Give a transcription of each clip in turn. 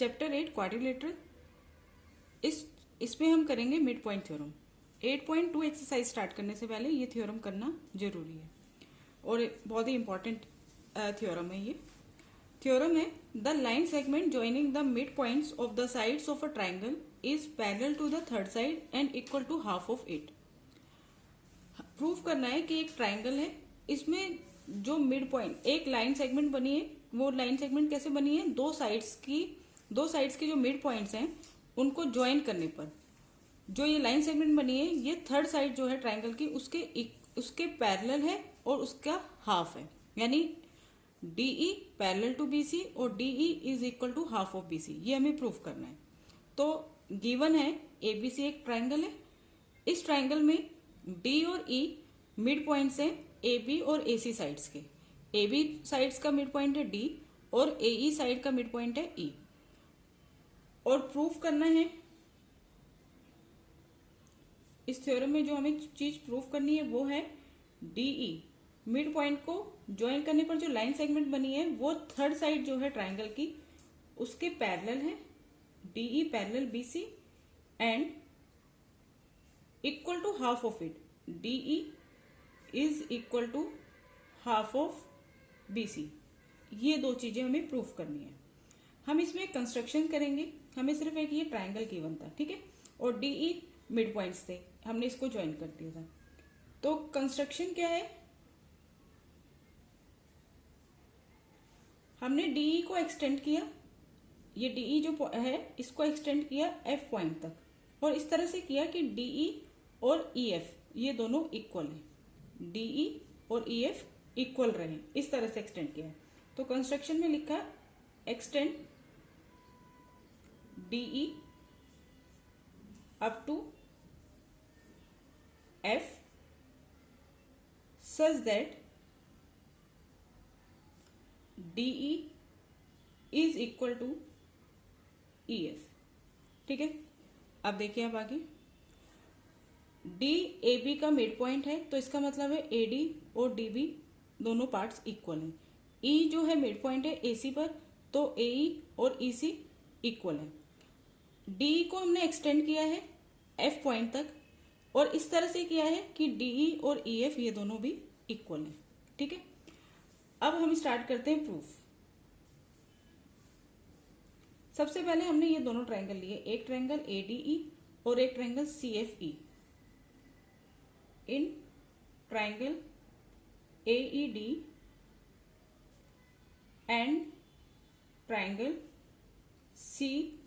Chapter 8 quadrilateral. इसमें हम करेंगे mid point theorem. 8.2 exercise start करने से पहले ये थ्योरम करना जरूरी है और बहुत ही इंपॉर्टेंट थ्योरम है ये। थ्योरम है the line segment joining the mid points of the sides of a triangle is parallel to the third side and equal to half of it. Prove करना है कि एक ट्राइंगल है, इसमें जो मिड पॉइंट एक लाइन सेगमेंट बनी है, वो लाइन सेगमेंट कैसे बनी है, दो साइड्स के जो मिड पॉइंट्स हैं उनको ज्वाइन करने पर जो ये लाइन सेगमेंट बनी है, ये थर्ड साइड जो है ट्राइंगल की उसके पैरेलल है और उसका हाफ है, यानी DE पैरेलल टू BC और DE is equal to half of BC। ये हमें प्रूफ करना है। तो गिवन है ABC एक ट्राइंगल है, इस ट्राइंगल में D और E मिड पॉइंट्स हैं AB और AC साइड्स के। AB साइड्स का मिड पॉइंट है D और AE साइड का मिड पॉइंट है E। और प्रूफ करना है, इस थ्योरम में जो हमें चीज प्रूफ करनी है वो है DE मिड पॉइंट को ज्वाइन करने पर जो लाइन सेगमेंट बनी है वो थर्ड साइड जो है ट्राइंगल की उसके पैरेलल है, DE parallel BC and equal to half of it, DE is equal to half of BC। ये दो चीजें हमें प्रूफ करनी है। हम इसमें कंस्ट्रक्शन करेंगे, हमें सिर्फ एक ये ट्राइंगल गिवन था, ठीक है, और DE मिड पॉइंट्स थे, हमने इसको ज्वाइन कर दिया था। तो कंस्ट्रक्शन क्या है, हमने DE को एक्सटेंड किया, ये DE जो है इसको एक्सटेंड किया F पॉइंट तक, और इस तरह से किया कि DE और EF ये दोनों इक्वल है, DE और EF इक्वल रहे, इस तरह से एक्सटेंड किया है। तो कंस्ट्रक्शन में लिखा extend DE up to F such that DE is equal to EF। ठीक है, अब देखिए अब आगे DAB का मिड पॉइंट है, तो इसका मतलब है AD और DB दोनों पार्ट्स इक्वल हैं। E जो है मिड पॉइंट है AC पर, तो AE और EC इक्वल है। DE को हमने एक्सटेंड किया है F पॉइंट तक और इस तरह से किया है कि DE और EF ये दोनों भी इक्वल हैं। ठीक है, अब हम स्टार्ट करते हैं प्रूफ। सबसे पहले हमने ये दोनों ट्रायंगल लिए, एक ट्रायंगल ADE और एक triangle CFE। In triangle AED and triangle CFE,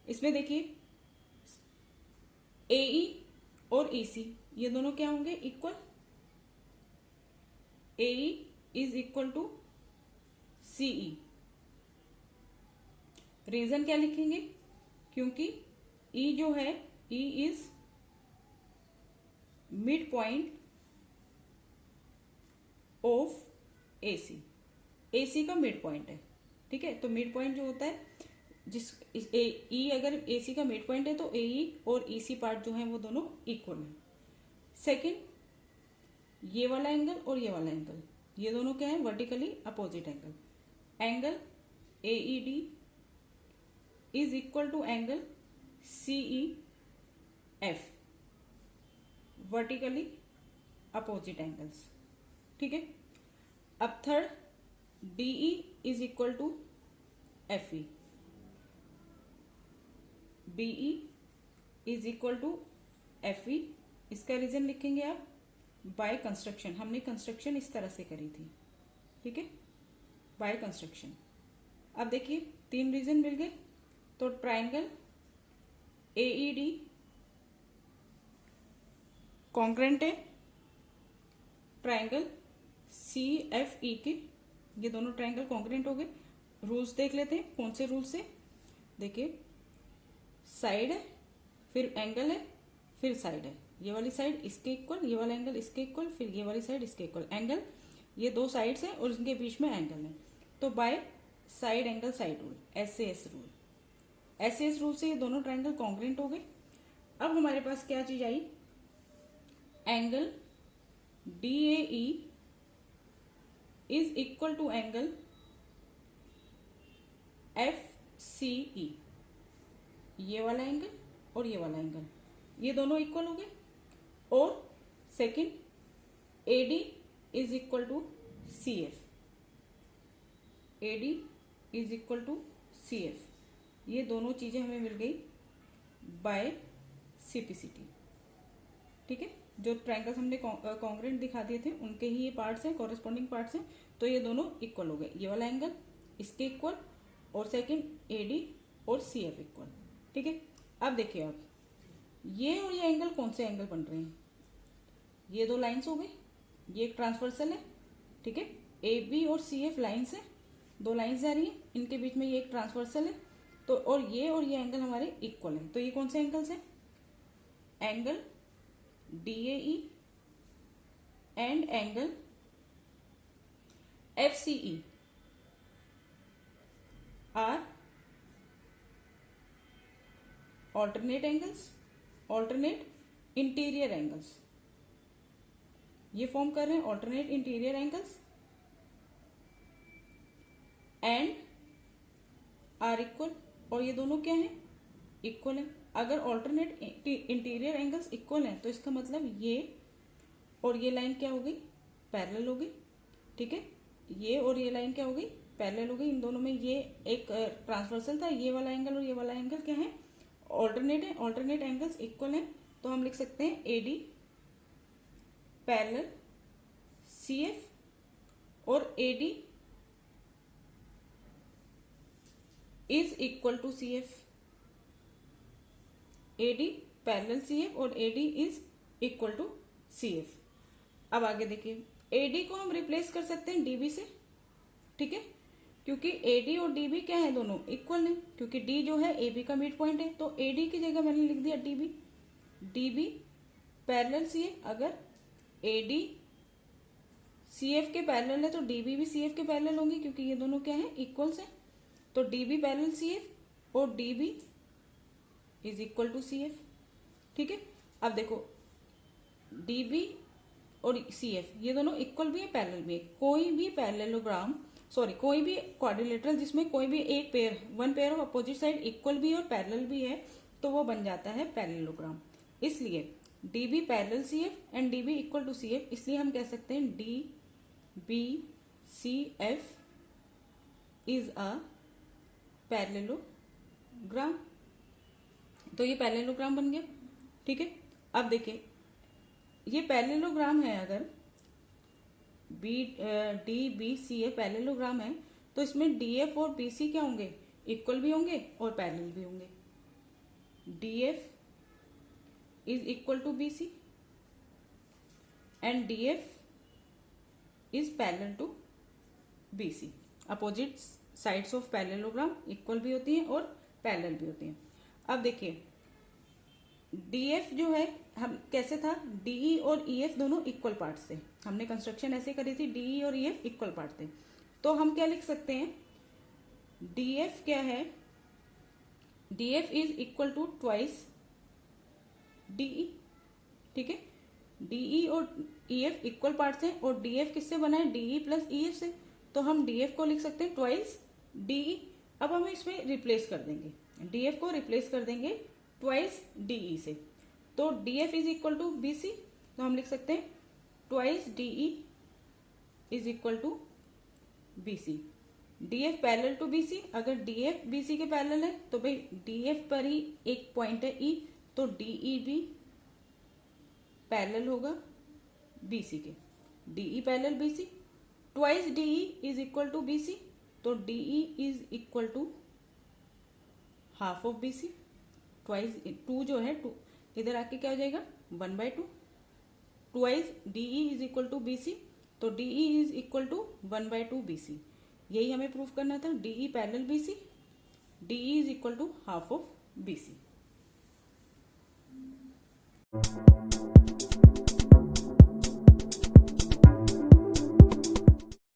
इसमें देखिए AE और EC ये दोनों क्या होंगे, इक्वल। AE is equal to CE। Reason क्या लिखेंगे, क्योंकि E जो है E is mid point of AC, AC का मिड पॉइंट है। ठीक है, तो मिड पॉइंट जो होता है E अगर AC का मिड पॉइंट है तो AE और EC पार्ट जो है वो दोनों इक्वल है। सेकंड, ये वाला एंगल और ये वाला एंगल ये दोनों क्या है, vertically opposite angle. Angle AED is equal to angle CEF, vertically opposite angles. ठीक है, अब third, DE is equal to FE, BE is equal to FE। इसका रीजन लिखेंगे आप बाय कंस्ट्रक्शन, हमने कंस्ट्रक्शन इस तरह से करी थी। ठीक है, बाय कंस्ट्रक्शन। अब देखिए तीन रीजन मिल गए, तो ट्राइंगल AED कॉन्ग्रेंट है ट्राइंगल CFE के, ये दोनों ट्राइंगल कॉन्ग्रेंट हो गए। रूल्स देख लेते हैं, कौन से रूल से। देखिए साइड है, फिर एंगल है, फिर साइड है, ये वाली साइड इसके इक्वल, ये वाला एंगल इसके इक्वल, फिर ये वाली साइड इसके इक्वल। एंगल ये दो साइड्स हैं और इनके बीच में एंगल है, तो by side angle side rule, SAS rule. SAS rule से ये दोनों ट्राइंगल कॉन्ग्रेंट हो गए। अब हमारे पास क्या चीज आई, angle DAE is equal to angle FCE, ये वाला एंगल और ये वाला एंगल, ये दोनों इक्वल हो गए। और second AD is equal to CF, AD is equal to CF, ये दोनों चीजें हमें मिल गई बाय CPCT। ठीक है, जो ट्रायंगल्स हमने कॉन्ग्रेंट दिखा दिए थे उनके ही ये पार्ट्स हैं, कॉरेस्पॉन्डिंग पार्ट्स हैं, तो ये दोनों इक्वल हो गए, ये वाला एंगल इसके इक्वल और सेकंड AD और CF इक्वल। ठीक है, अब देखिए आप ये और ये एंगल कौन से एंगल बन रहे हैं, ये दो लाइंस हो गई, ये एक ट्रांसवर्सल है। ठीक है, AB और CF लाइंस है, दो लाइंस जा रही है, इनके बीच में ये एक ट्रांसवर्सल है, तो और ये एंगल हमारे इक्वल है। तो ये कौन से एंगल्स हैं, angle DAE and angle FCE are alternate angles, alternate interior angles, ये फॉर्म कर रहे हैं alternate interior angles and are equal, और ये दोनों क्या है, इक्वल है। अगर ऑल्टरनेट इंटीरियर एंगल्स इक्वल हैं तो इसका मतलब ये और ये लाइन क्या हो गई, पैरेलल हो गई। ठीक है, ये और ये लाइन क्या हो गई, पैरेलल हो गई। इन दोनों में ये एक ट्रांसवर्सल था, ये वाला एंगल और ये वाला एंगल क्या है, ऑल्टरनेट है, ऑल्टरनेट एंगल्स इक्वल हैं, तो हम लिख सकते हैं AD पैरेलल CF और AD is equal to CF, AD parallel CF और AD is equal to CF। अब आगे देखिए, AD को हम रिप्लेस कर सकते हैं DB से। ठीक है, क्योंकि AD और DB क्या है, दोनों इक्वल है, क्योंकि D जो है AB का मिड पॉइंट है, तो AD की जगह मैंने लिख दिया DB, DB पैरेलल CF। अगर AD CF के पैरेलल है तो DB भी CF के पैरेलल होंगे, क्योंकि ये दोनों क्या है, इक्वल्स है। तो DB पैरेलल CF और DB is equal to CF। ठीक है, अब देखो DB और CF ये दोनों इक्वल भी है, पैरेलल भी है। कोई भी पैरेललोग्राम, सॉरी कोई भी क्वाड्रिलेटरल जिसमें कोई भी एक pair, one pair of opposite side equal भी है और पैरेलल भी है, तो वो बन जाता है पैरेललोग्राम। इसलिए DB parallel CF and DB equal to CF, इसलिए हम कह सकते हैं DB CF is a parallelogram. तो ये पैरेललोग्राम बन गया। ठीक है, अब देखिए ये पैरेललोग्राम है, अगर DBCF पैरेललोग्राम है तो इसमें DF और BC क्या होंगे, इक्वल भी होंगे और पैरेलल भी होंगे। DF is equal to BC and DF is parallel to BC। Opposite sides of parallelogram equal भी होती हैं और पैरेलल भी होती हैं। अब देखिए DF जो है, हम कैसे था, DE और EF दोनों इक्वल पार्ट्स थे, हमने कंस्ट्रक्शन ऐसे करी थी, DE और EF इक्वल पार्ट थे। तो हम क्या लिख सकते हैं, DF क्या है, DF is equal to twice DE। ठीक है, DE और EF इक्वल पार्ट्स हैं और DF किससे बना है, DE प्लस EF से, तो हम DF को लिख सकते हैं ट्वाइस DE। अब हम इसमें रिप्लेस कर देंगे, DF को रिप्लेस कर देंगे ट्वाइस DE से, तो DF is equal to BC, तो हम लिख सकते हैं twice DE is equal to BC। DF parallel to BC, अगर DF BC के पैरेलल है तो भाई DF पर ही एक पॉइंट है E, तो DE भी पैरेलल होगा BC के, DE parallel BC, twice DE is equal to BC, तो DE is equal to half of BC। Twice 2 जो है, 2 इधर आके क्या हो जाएगा, 1/2। Twice DE is equal to BC, तो DE is equal to 1/2 BC। यही हमें प्रूफ करना था, DE parallel BC, DE is equal to half of BC।